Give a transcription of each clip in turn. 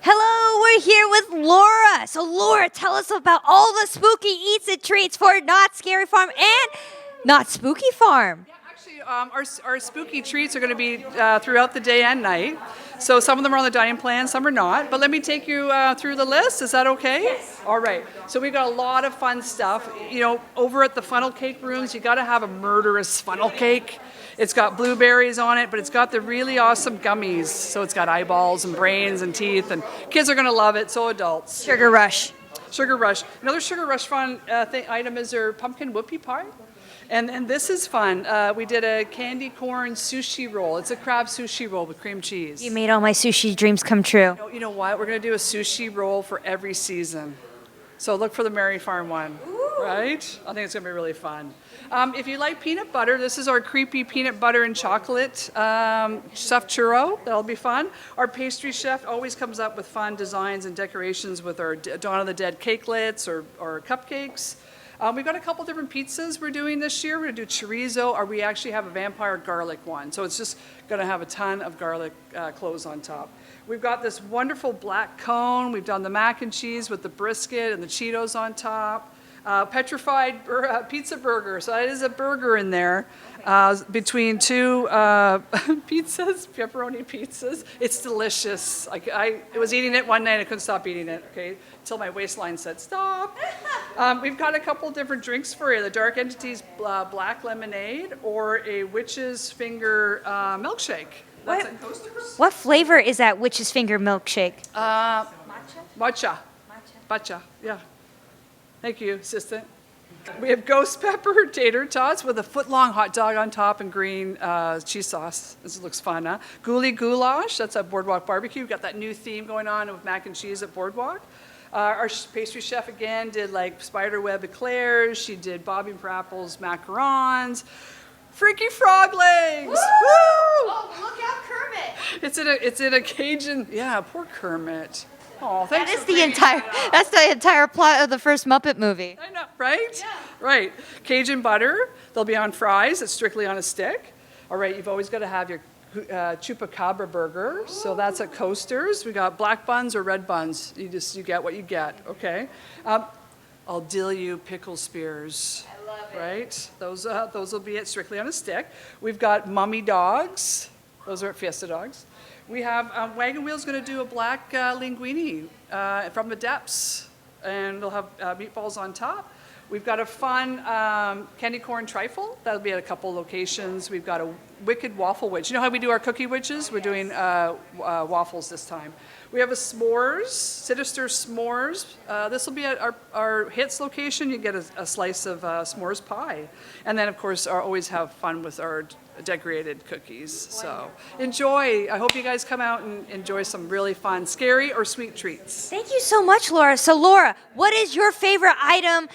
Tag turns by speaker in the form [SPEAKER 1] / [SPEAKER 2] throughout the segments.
[SPEAKER 1] Hello, we're here with Laura. So, Laura, tell us about all the spooky eats and treats for Not Scary Farm and Not Spooky Farm.
[SPEAKER 2] Actually, our spooky treats are going to be throughout the day and night. So some of them are on the dining plan, some are not. But let me take you through the list. Is that okay?
[SPEAKER 1] Yes.
[SPEAKER 2] All right. So we've got a lot of fun stuff. You know, over at the funnel cake rooms, you got to have a murderous funnel cake. It's got blueberries on it, but it's got the really awesome gummies. So it's got eyeballs and brains and teeth, and kids are going to love it. So adults.
[SPEAKER 1] Sugar Rush.
[SPEAKER 2] Sugar Rush. Another Sugar Rush fun item is their pumpkin whoopie pie. And this is fun. We did a candy corn sushi roll. It's a crab sushi roll with cream cheese.
[SPEAKER 1] You made all my sushi dreams come true.
[SPEAKER 2] You know what? We're going to do a sushi roll for every season. So look for the Mary Farm one, right? I think it's going to be really fun. If you like peanut butter, this is our creepy peanut butter and chocolate stuffed churro. That'll be fun. Our pastry chef always comes up with fun designs and decorations with our Dawn of the Dead cakelets or cupcakes. We've got a couple different pizzas we're doing this year. We're going to do chorizo, or we actually have a vampire garlic one. So it's just going to have a ton of garlic cloves on top. We've got this wonderful black cone. We've done the mac and cheese with the brisket and the Cheetos on top. Petrified pizza burger. So it is a burger in there between two pizzas, pepperoni pizzas. It's delicious. I was eating it one night. I couldn't stop eating it, okay, until my waistline said stop. We've got a couple different drinks for you. The Dark Entities Black Lemonade or a Witch's Finger milkshake. That's in coasters.
[SPEAKER 1] What flavor is that witch's finger milkshake?
[SPEAKER 2] Matcha. Matcha, yeah. Thank you, assistant. We have ghost pepper tater tots with a foot-long hot dog on top and green cheese sauce. This looks fun, huh? Ghoulie goulash, that's at Boardwalk Barbecue. We've got that new theme going on with mac and cheese at Boardwalk. Our pastry chef, again, did like spiderweb eclairs. She did bobbing for apples macarons. Freaky frog legs! Woo!
[SPEAKER 1] Oh, look out, Kermit!
[SPEAKER 2] It's in a Cajun, yeah, poor Kermit. Oh, thanks.
[SPEAKER 1] That's the entire plot of the first Muppet movie.
[SPEAKER 2] I know, right?
[SPEAKER 1] Yeah.
[SPEAKER 2] Right. Cajun butter. They'll be on fries. It's strictly on a stick. All right, you've always got to have your chupacabra burger. So that's at Coasters. We got black buns or red buns. You get what you get. Okay. I'll deal you pickle spears.
[SPEAKER 1] I love it.
[SPEAKER 2] Right. Those will be at strictly on a stick. We've got mummy dogs. Those are at Fiesta dogs. We have Wagon Wheel's going to do a black linguine from the depths, and they'll have meatballs on top. We've got a fun candy corn trifle. That'll be at a couple locations. We've got a wicked waffle witch. You know how we do our cookie witches? We're doing waffles this time. We have a s'mores, Sinister s'mores. This will be at our Hits location. You get a slice of s'mores pie. And then, of course, always have fun with our decorated cookies. So enjoy. I hope you guys come out and enjoy some really fun, scary or sweet treats.
[SPEAKER 1] Thank you so much, Laura. So, Laura, what is your favorite item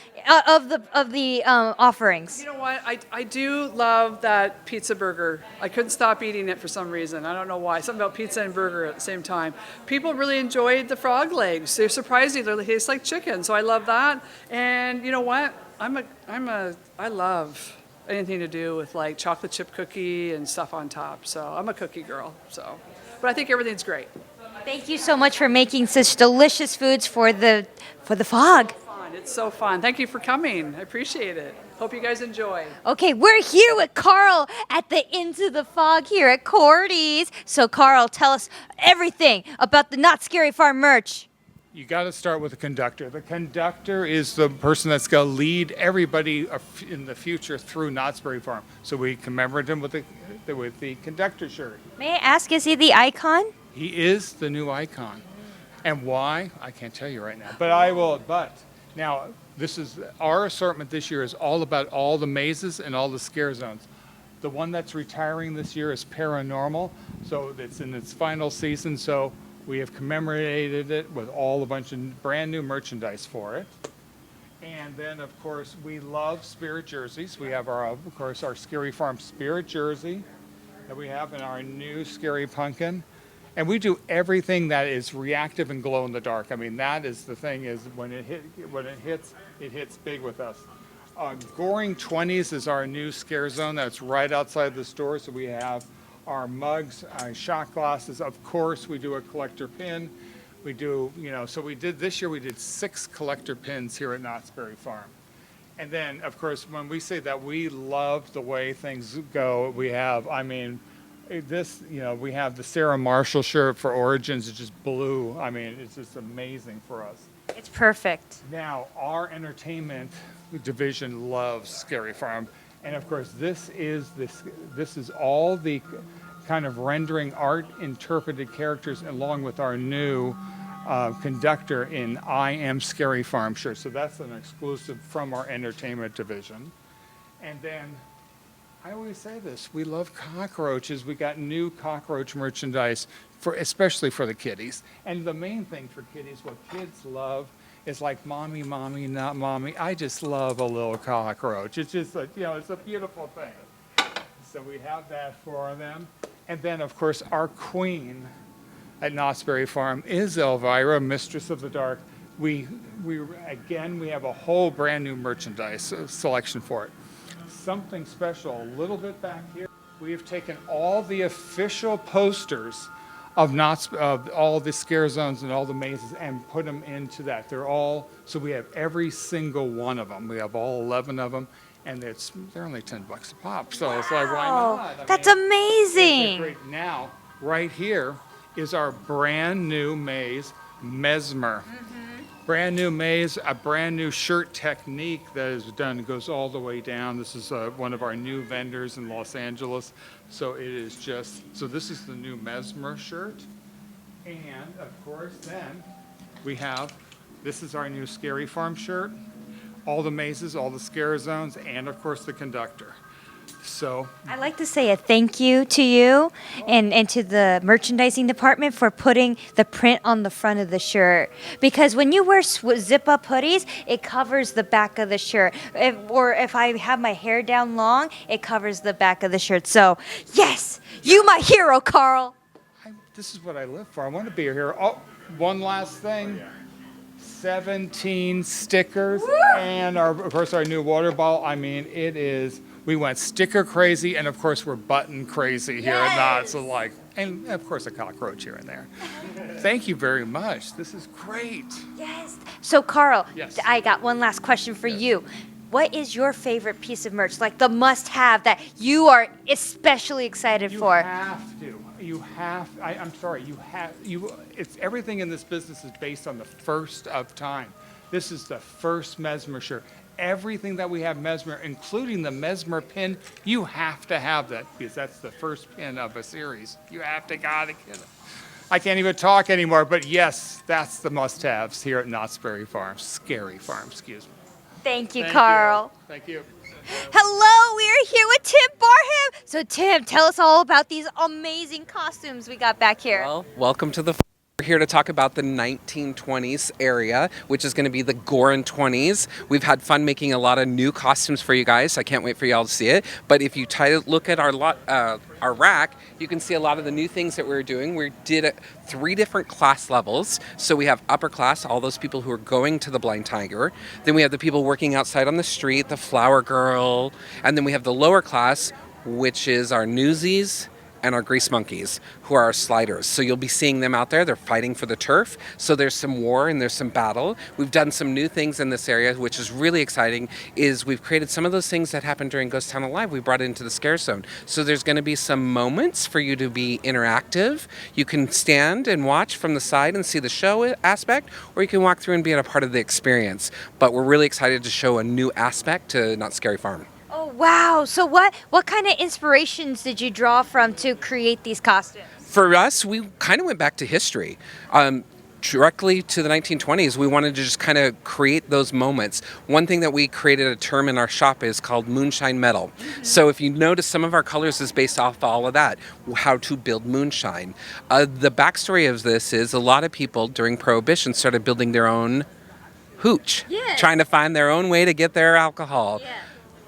[SPEAKER 1] of the offerings?
[SPEAKER 2] You know what? I do love that pizza burger. I couldn't stop eating it for some reason. I don't know why. Something about pizza and burger at the same time. People really enjoyed the frog legs. They're surprising. They taste like chicken. So I love that. And you know what? I love anything to do with like chocolate chip cookie and stuff on top. So I'm a cookie girl. So, but I think everything's great.
[SPEAKER 1] Thank you so much for making such delicious foods for the fog.
[SPEAKER 2] It's so fun. Thank you for coming. I appreciate it. Hope you guys enjoy.
[SPEAKER 1] Okay, we're here with Carl at the Into the Fog here at Cordy's. So, Carl, tell us everything about the Not Scary Farm merch.
[SPEAKER 3] You got to start with the conductor. The conductor is the person that's going to lead everybody in the future through Knott's Berry Farm. So we commemorate him with the conductor shirt.
[SPEAKER 1] May I ask, is he the icon?
[SPEAKER 3] He is the new icon. And why? I can't tell you right now. But I will. But now, this is our assortment this year is all about all the mazes and all the scare zones. The one that's retiring this year is Paranormal. So it's in its final season. So we have commemorated it with all a bunch of brand new merchandise for it. And then, of course, we love spirit jerseys. We have our Scary Farm spirit jersey that we have in our new Scary Pumpkin. And we do everything that is reactive and glow in the dark. I mean, that is the thing is when it hits big with us. Goring 20s is our new scare zone that's right outside the store. So we have our mugs, shot glasses. Of course, we do a collector pin. We do, so this year we did 6 collector pins here at Knott's Berry Farm. And then, of course, when we say that we love the way things go, we have, we have the Sarah Marshall shirt for Origins. It's just blue. I mean, it's just amazing for us.
[SPEAKER 1] It's perfect.
[SPEAKER 3] Now, our entertainment division loves Scary Farm. And of course, this is all the kind of rendering art interpreted characters along with our new conductor in I Am Scary Farm shirt. So that's an exclusive from our entertainment division. And then I always say this, we love cockroaches. We got new cockroach merchandise especially for the kiddies. And the main thing for kiddies, what kids love is like mommy, mommy, not mommy. I just love a little cockroach. It's just it's a beautiful thing. So we have that for them. And then of course our queen at Knott's Berry Farm is Elvira, Mistress of the Dark. We have a whole brand new merchandise selection for it. Something special, a little bit back here. We have taken all the official posters of all the scare zones and all the mazes and put them into that. So we have every single one of them. We have all 11 of them, and they're only $10 a pop. So it's like, why not?
[SPEAKER 1] That's amazing.
[SPEAKER 3] Great. Now, right here is our brand new maze, Mesmer. Brand new maze, a brand new shirt technique that is done, goes all the way down. This is one of our new vendors in Los Angeles. So this is the new Mesmer shirt. And of course then this is our new Scary Farm shirt. All the mazes, all the scare zones, and of course the conductor. So
[SPEAKER 1] I'd like to say a thank you to you and to the merchandising department for putting the print on the front of the shirt. Because when you wear zip-up hoodies, it covers the back of the shirt. If I have my hair down long, it covers the back of the shirt. So, yes, you my hero, Carl.
[SPEAKER 3] This is what I live for. I want to be a hero. Oh, one last thing. 17 stickers. Woo! And of course our new water bottle. I mean, we went sticker crazy, and of course we're button crazy here at Knott. So and of course a cockroach here and there. Thank you very much. This is great. Yes.
[SPEAKER 1] So Carl,
[SPEAKER 3] yes.
[SPEAKER 1] I got one last question for you. What is your favorite piece of merch, like the must-have that you are especially excited for?
[SPEAKER 3] It's everything in this business is based on the first of time. This is the first Mesmer shirt. Everything that we have Mesmer, including the Mesmer pin, you have to have that because that's the first pin of a series. You have to gotta get it. I can't even talk anymore, but yes, that's the must-haves here at Knott's Berry Farm. Scary Farm, excuse me.
[SPEAKER 1] Thank you, Carl.
[SPEAKER 3] Thank you.
[SPEAKER 1] Hello, we are here with Tim Barham. So Tim, tell us all about these amazing costumes we got back here.
[SPEAKER 4] Well, welcome to the We're here to talk about the 1920s area, which is going to be the Goring 20s. We've had fun making a lot of new costumes for you guys. I can't wait for y'all to see it. But if you look at our rack, you can see a lot of the new things that we're doing. We did 3 different class levels. So we have upper class, all those people who are going to the Blind Tiger. Then we have the people working outside on the street, the Flower Girl. And then we have the lower class, which is our newsies and our grease monkeys, who are our sliders. So you'll be seeing them out there. They're fighting for the turf. So there's some war and there's some battle. We've done some new things in this area, which is really exciting, is we've created some of those things that happened during Ghost Town Alive. We brought it into the scare zone. So there's going to be some moments for you to be interactive. You can stand and watch from the side and see the show aspect, or you can walk through and be a part of the experience. But we're really excited to show a new aspect to Knott's Scary Farm.
[SPEAKER 1] Oh, wow. So what kind of inspirations did you draw from to create these costumes?
[SPEAKER 4] For us, we kind of went back to history. Directly to the 1920s, we wanted to just kind of create those moments. One thing that we created a term in our shop is called moonshine metal. Mm-hmm. So if you notice, some of our colors is based off all of that, how to build moonshine. The backstory of this is a lot of people during Prohibition started building their own hooch, trying to find their own way to get their alcohol. Yeah.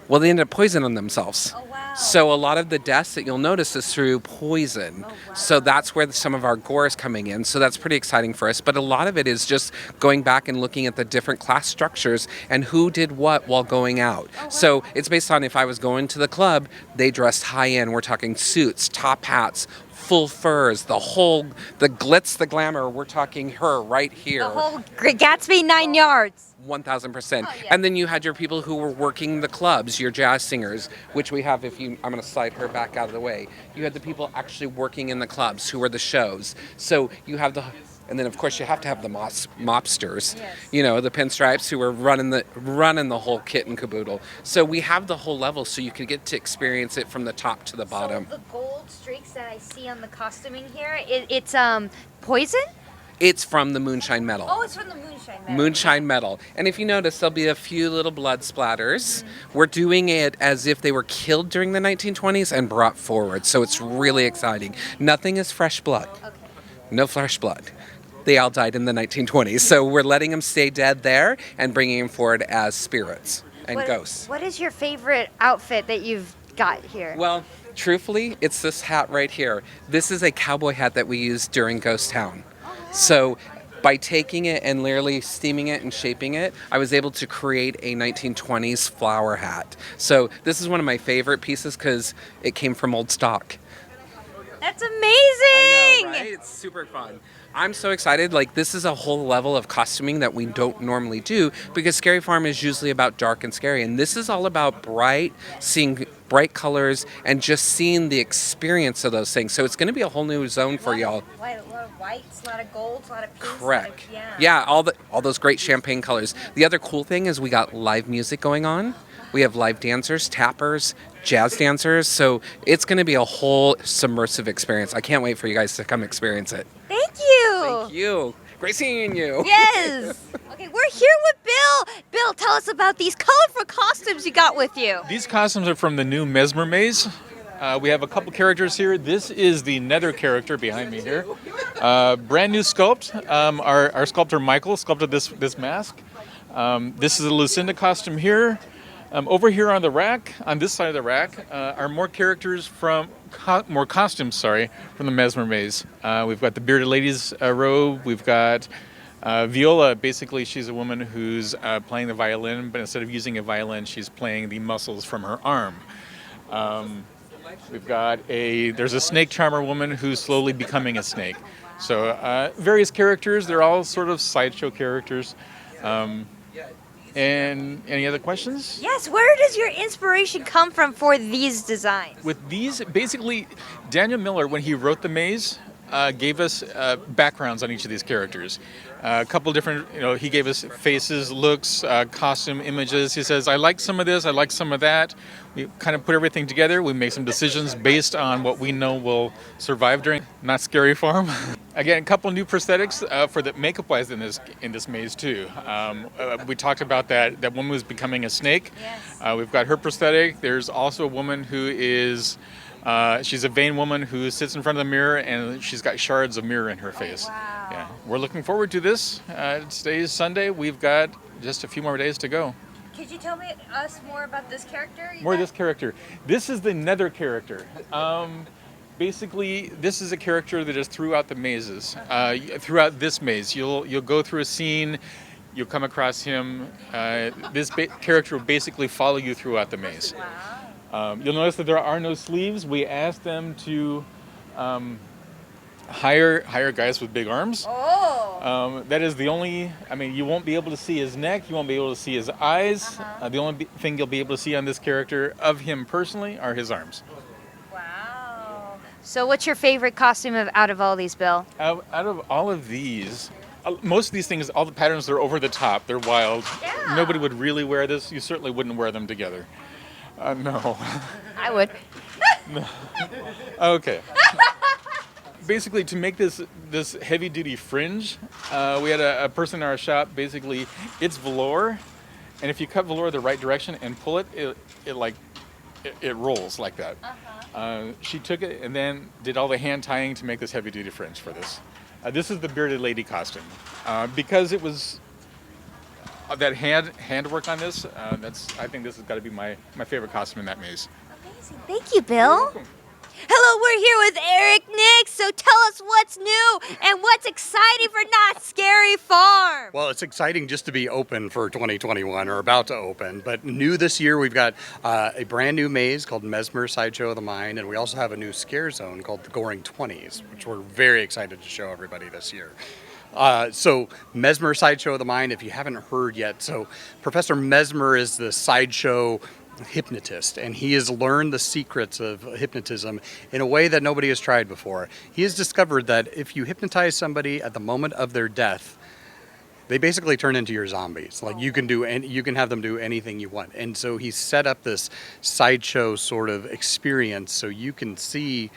[SPEAKER 4] Well, they ended up poisoning themselves.
[SPEAKER 1] Oh, wow.
[SPEAKER 4] So a lot of the deaths that you'll notice is through poison. So that's where some of our gore is coming in. So that's pretty exciting for us. But a lot of it is just going back and looking at the different class structures and who did what while going out. So it's based on if I was going to the club, they dressed high end. We're talking suits, top hats, full furs, the glitz, the glamour. We're talking her right here.
[SPEAKER 1] The whole Gatsby 9 yards.
[SPEAKER 4] 1000%.
[SPEAKER 1] Oh, yeah.
[SPEAKER 4] And then you had your people who were working the clubs, your jazz singers, which we have I'm going to slide her back out of the way. You had the people actually working in the clubs who were the shows. So you have and then of course you have to have the mobsters,
[SPEAKER 1] Yes.
[SPEAKER 4] The pinstripes who were running the whole kit and caboodle. So we have the whole level so you can get to experience it from the top to the bottom.
[SPEAKER 1] So the gold streaks that I see on the costuming here, it's poison?
[SPEAKER 4] It's from the moonshine metal.
[SPEAKER 1] Oh, it's from the moonshine metal.
[SPEAKER 4] Moonshine metal. And if you notice, there'll be a few little blood splatters. We're doing it as if they were killed during the 1920s and brought forward. So it's really exciting. Nothing is fresh blood.
[SPEAKER 1] Okay.
[SPEAKER 4] No fresh blood. They all died in the 1920s. So we're letting them stay dead there and bringing them forward as spirits and ghosts.
[SPEAKER 1] What is your favorite outfit that you've got here?
[SPEAKER 4] Well, truthfully, it's this hat right here. This is a cowboy hat that we used during Ghost Town. So by taking it and literally steaming it and shaping it, I was able to create a 1920s flower hat. So this is one of my favorite pieces because it came from old stock.
[SPEAKER 1] That's amazing!
[SPEAKER 4] I know, right? It's super fun. I'm so excited. Like, this is a whole level of costuming that we don't normally do because Scary Farm is usually about dark and scary. And this is all about seeing bright colors and just seeing the experience of those things. So it's going to be a whole new zone for y'all.
[SPEAKER 1] A lot of whites, a lot of golds, a lot of pinks.
[SPEAKER 4] Correct.
[SPEAKER 1] Yeah.
[SPEAKER 4] All those great champagne colors. The other cool thing is we got live music going on. We have live dancers, tappers, jazz dancers. So it's going to be a whole submersive experience. I can't wait for you guys to come experience it.
[SPEAKER 1] Thank you.
[SPEAKER 4] Thank you. Great seeing you.
[SPEAKER 1] Yes. Okay, we're here with Bill. Bill, tell us about these colorful costumes you got with you.
[SPEAKER 5] These costumes are from the new Mesmer maze. We have a couple characters here. This is the Nether character behind me here. Brand new sculpt. Our sculptor Michael sculpted this mask. This is a Lucinda costume here. Over here on the rack, on this side of the rack, are more characters more costumes from the Mesmer maze. We've got the bearded lady's robe. We've got Viola. Basically, she's a woman who's playing the violin, but instead of using a violin, she's playing the muscles from her arm. We've got there's a snake charmer woman who's slowly becoming a snake. So various characters. They're all sort of sideshow characters. And any other questions?
[SPEAKER 1] Yes, where does your inspiration come from for these designs?
[SPEAKER 5] With these, basically, Daniel Miller, when he wrote the maze, gave us backgrounds on each of these characters. A couple different, he gave us faces, looks, costume images. He says, I like some of this, I like some of that. We kind of put everything together. We make some decisions based on what we know will survive during Not Scary Farm. Again, a couple new prosthetics for the makeup-wise in this maze too. We talked about that woman who's becoming a snake.
[SPEAKER 1] Yes.
[SPEAKER 5] We've got her prosthetic. There's also a woman who is she's a vain woman who sits in front of the mirror and she's got shards of mirror in her face.
[SPEAKER 1] Oh, wow.
[SPEAKER 5] Yeah, we're looking forward to this. Today is Sunday. We've got just a few more days to go.
[SPEAKER 1] Could you tell us more about this character?
[SPEAKER 5] More of this character. This is the Nether character. Basically, this is a character that is throughout the mazes. Throughout this maze, you'll go through a scene. You'll come across him. This character will basically follow you throughout the maze.
[SPEAKER 1] Wow.
[SPEAKER 5] You'll notice that there are no sleeves. We asked them to hire guys with big arms.
[SPEAKER 1] Oh.
[SPEAKER 5] That is the only, you won't be able to see his neck, you won't be able to see his eyes. The only thing you'll be able to see on this character of him personally are his arms.
[SPEAKER 1] Wow. So what's your favorite costume out of all these, Bill?
[SPEAKER 5] Out of all of these, most of these things, all the patterns are over the top, they're wild.
[SPEAKER 1] Yeah.
[SPEAKER 5] Nobody would really wear this. You certainly wouldn't wear them together. No.
[SPEAKER 1] I would.
[SPEAKER 5] Okay. Basically, to make this heavy-duty fringe, we had a person in our shop. Basically, it's velour, and if you cut velour the right direction and pull it, it rolls like that. She took it and then did all the hand tying to make this heavy-duty fringe for this. This is the bearded lady costume, because it was that handwork on this. I think this has got to be my favorite costume in that maze.
[SPEAKER 1] Thank you, Bill. Hello, we're here with Eric Nix. So tell us what's new and what's exciting for Not Scary Farm.
[SPEAKER 6] Well, it's exciting just to be open for 2021 or about to open. But new this year, we've got a brand new maze called Mesmer Sideshow of the Mind, and we also have a new scare zone called the Goring 20s, which we're very excited to show everybody this year. So Mesmer Sideshow of the Mind, if you haven't heard yet, so Professor Mesmer is the sideshow hypnotist, and he has learned the secrets of hypnotism in a way that nobody has tried before. He has discovered that if you hypnotize somebody at the moment of their death, they basically turn into your zombies. Like you can have them do anything you want. And so he set up this sideshow sort of experience so you can see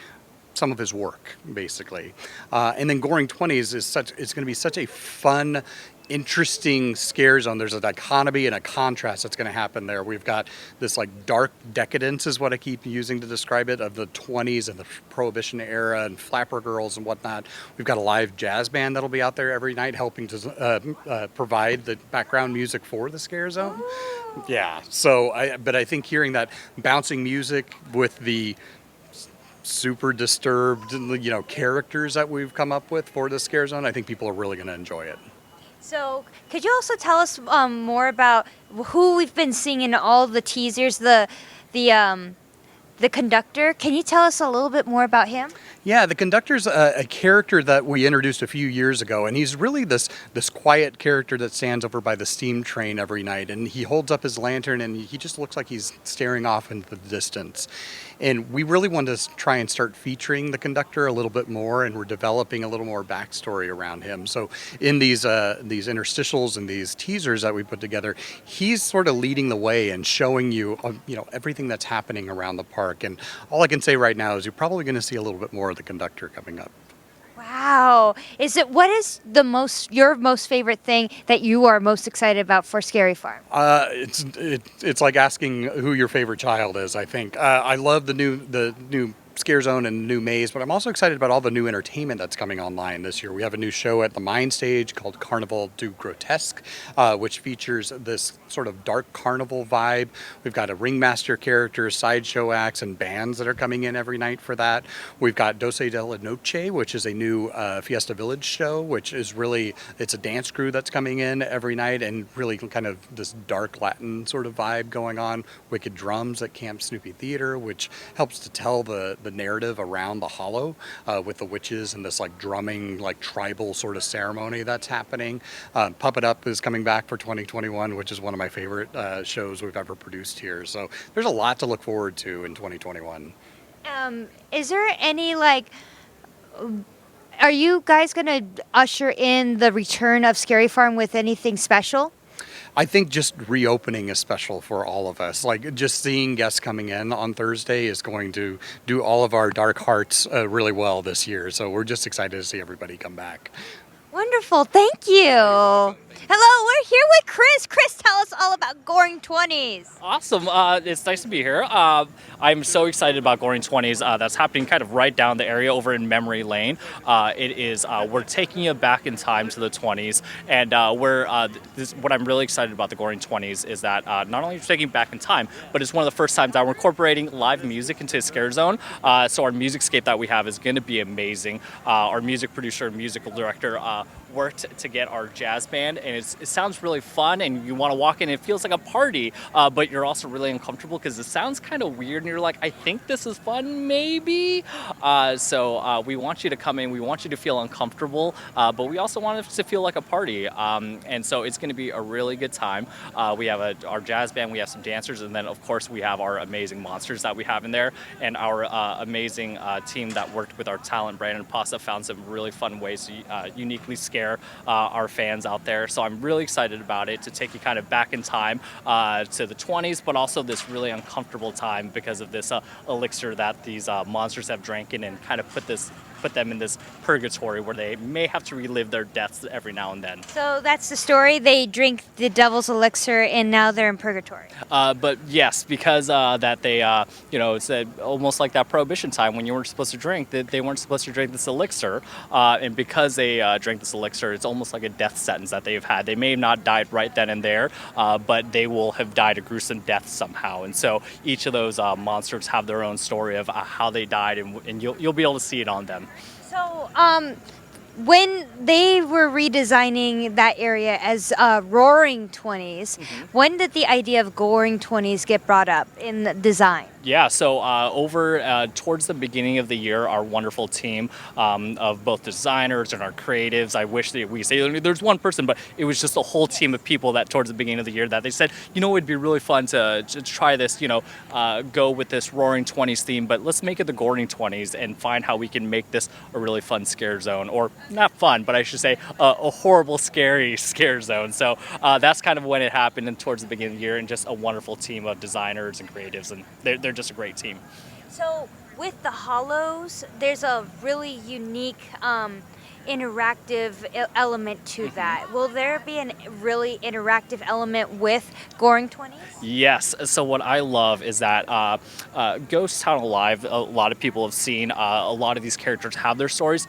[SPEAKER 6] some of his work, basically. And then Goring 20s it's going to be such a fun, interesting scare zone. There's a dichotomy and a contrast that's going to happen there. We've got this like dark decadence is what I keep using to describe it, of the 20s and the Prohibition era and flapper girls and whatnot. We've got a live jazz band that'll be out there every night helping to provide the background music for the scare zone. Yeah, but I think hearing that bouncing music with the super disturbed, characters that we've come up with for the scare zone, I think people are really going to enjoy it.
[SPEAKER 1] So, could you also tell us more about who we've been seeing in all the teasers? The conductor. Can you tell us a little bit more about him?
[SPEAKER 6] Yeah, the conductor's a character that we introduced a few years ago, and he's really this quiet character that stands over by the steam train every night, and he holds up his lantern, and he just looks like he's staring off into the distance. And we really want to try and start featuring the conductor a little bit more, and we're developing a little more backstory around him. So in these interstitials and these teasers that we put together, he's sort of leading the way and showing you, everything that's happening around the park. And all I can say right now is you're probably going to see a little bit more of the conductor coming up.
[SPEAKER 1] Wow. What is your most favorite thing that you are most excited about for Scary Farm?
[SPEAKER 6] It's like asking who your favorite child is, I think. I love the new scare zone and new maze, but I'm also excited about all the new entertainment that's coming online this year. We have a new show at the Mind Stage called Carnival du Grotesque, which features this sort of dark carnival vibe. We've got a ringmaster character, sideshow acts, and bands that are coming in every night for that. We've got Doce de la Noche, which is a new Fiesta Village show, which is it's a dance crew that's coming in every night, and really kind of this dark Latin sort of vibe going on. Wicked Drums at Camp Snoopy Theater, which helps to tell the narrative around the Hollow with the witches and this like drumming, like tribal sort of ceremony that's happening. Puppet Up is coming back for 2021, which is one of my favorite shows we've ever produced here. So there's a lot to look forward to in 2021.
[SPEAKER 1] Is there any are you guys going to usher in the return of Scary Farm with anything special?
[SPEAKER 6] I think just reopening is special for all of us. Like just seeing guests coming in on Thursday is going to do all of our dark hearts really well this year. So we're just excited to see everybody come back.
[SPEAKER 1] Wonderful. Thank you. Hello, we're here with Chris. Chris, tell us all about Goring 20s.
[SPEAKER 7] Awesome. It's nice to be here. I'm so excited about Goring 20s. That's happening kind of right down the area over in Memory Lane. We're taking you back in time to the 20s. And what I'm really excited about the Goring 20s is that not only are we taking back in time, but it's one of the first times that we're incorporating live music into a scare zone. So our music scape that we have is going to be amazing. Our music producer and musical director worked to get our jazz band, and it sounds really fun, and you want to walk in, it feels like a party, but you're also really uncomfortable because it sounds kind of weird, and you're like, I think this is fun, maybe? So we want you to come in, we want you to feel uncomfortable, but we also want it to feel like a party, and so it's going to be a really good time. We have our jazz band, we have some dancers, and then of course we have our amazing monsters that we have in there, and our amazing team that worked with our talent, Brandon Pasta, found some really fun ways to uniquely scare our fans out there. So I'm really excited about it, to take you kind of back in time to the 20s, but also this really uncomfortable time because of this elixir that these monsters have drank in, and kind of put this put them in this purgatory where they may have to relive their deaths every now and then.
[SPEAKER 1] So that's the story. They drink the devil's elixir and now they're in purgatory.
[SPEAKER 7] But yes, because that they, it's almost like that prohibition time when you weren't supposed to drink, that they weren't supposed to drink this elixir. And because they drank this elixir, it's almost like a death sentence that they've had. They may have not died right then and there, but they will have died a gruesome death somehow. And so each of those monsters have their own story of how they died, and you'll be able to see it on them.
[SPEAKER 1] So, when they were redesigning that area as Roaring 20s, when did the idea of Goring 20s get brought up in the design?
[SPEAKER 7] Yeah, so over towards the beginning of the year, our wonderful team of both designers and our creatives, I wish that we say there's one person, but it was just a whole team of people that towards the beginning of the year that they said, it'd be really fun to try this, go with this Roaring 20s theme, but let's make it the Goring 20s and find how we can make this a really fun scare zone, or not fun, but I should say a horrible, scary scare zone. So that's kind of when it happened, and towards the beginning of the year, and just a wonderful team of designers and creatives, and they're just a great team.
[SPEAKER 1] So with the hollows, there's a really unique interactive element to that. Will there be a really interactive element with Goring 20s?
[SPEAKER 7] Yes. So what I love is that Ghost Town Alive, a lot of people have seen, a lot of these characters have their stories.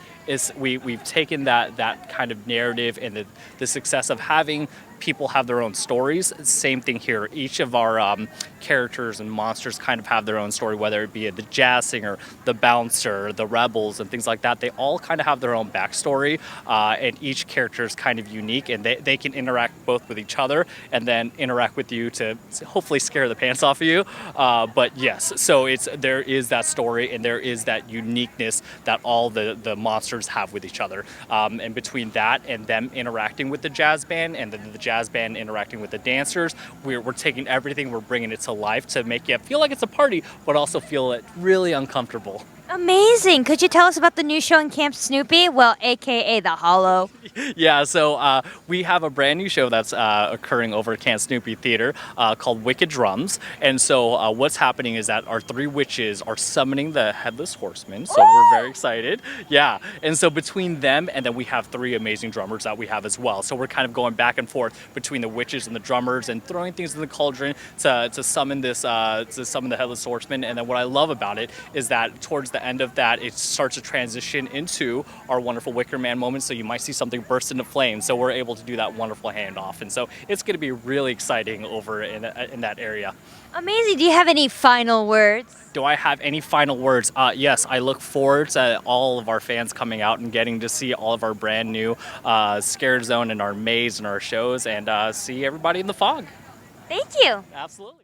[SPEAKER 7] We've taken that kind of narrative and the success of having people have their own stories. Same thing here. Each of our characters and monsters kind of have their own story, whether it be the jazz singer, the bouncer, the rebels, and things like that. They all kind of have their own backstory, and each character is kind of unique, and they can interact both with each other and then interact with you to hopefully scare the pants off of you. But yes, so there is that story, and there is that uniqueness that all the monsters have with each other. And between that and them interacting with the jazz band, and the jazz band interacting with the dancers, we're taking everything, we're bringing it to life to make you feel like it's a party, but also feel it really uncomfortable.
[SPEAKER 1] Amazing. Could you tell us about the new show in Camp Snoopy? Well, AKA The Hollow.
[SPEAKER 7] Yeah, so we have a brand new show that's occurring over at Camp Snoopy Theater called Wicked Drums. And so what's happening is that our three witches are summoning the Headless Horseman. So we're very excited. Yeah. And so between them, and then we have three amazing drummers that we have as well. So we're kind of going back and forth between the witches and the drummers and throwing things in the cauldron to summon the Headless Horseman. And then what I love about it is that towards the end of that, it starts to transition into our wonderful Wicker Man moment. So you might see something burst into flames. So we're able to do that wonderful handoff. And so it's going to be really exciting over in that area.
[SPEAKER 1] Amazing. Do you have any final words?
[SPEAKER 7] Do I have any final words? Yes, I look forward to all of our fans coming out and getting to see all of our brand new Scare Zone and our maze and our shows, and see everybody in the fog.
[SPEAKER 1] Thank you.
[SPEAKER 7] Absolutely.